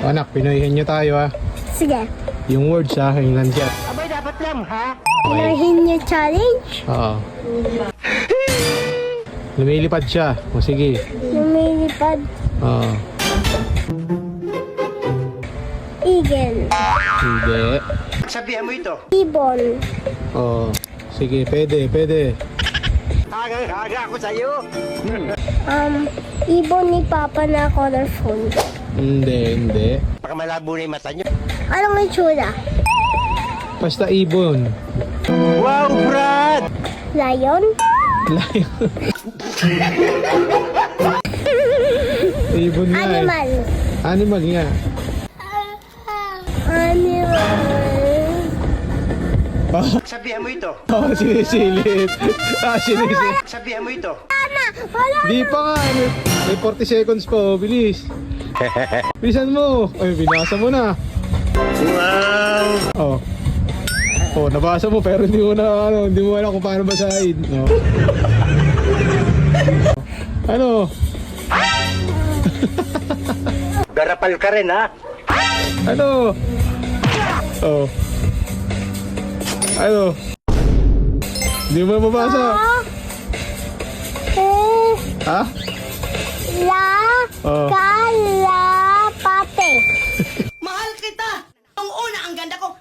Anak, Pinoyhin nyo tayo ha. Sige. Yung words ha, yung landsat. Abay, dapat lang, ha? Pinoyhin niyo challenge. Oo. Lumilipad siya. O sige. Lumilipad. Oo. Eagle. Hindi. Sabihan mo ito. Ibon. Oo. Sige, pwede. Hagang-haga ako sa'yo. Ibon ni Papa na colorful. Hindi. Baka malabo na yung mata nyo. Anong itsura? Basta ibon. Wow, Brad! Lion? Lion. Ibon nga eh. Animal. Animal nga. Animal. Oh, Sabihan mo ito. sinisilip. Sinisilip. Sabihan mo ito. Wala. Di pa nga. May 40 seconds pa. Oh, bilis. Bilisan mo. Ay, binasa mo na. Wow! Oh. Oh, nabasa mo pero hindi mo alam kung paano basahin. No. Ano? Garapal ka rin, ha? Ano? Oh. Ano? Hindi mo mabasa. Ha? Oh. Kalapate. Mahal kita! Ang una, ang ganda ko!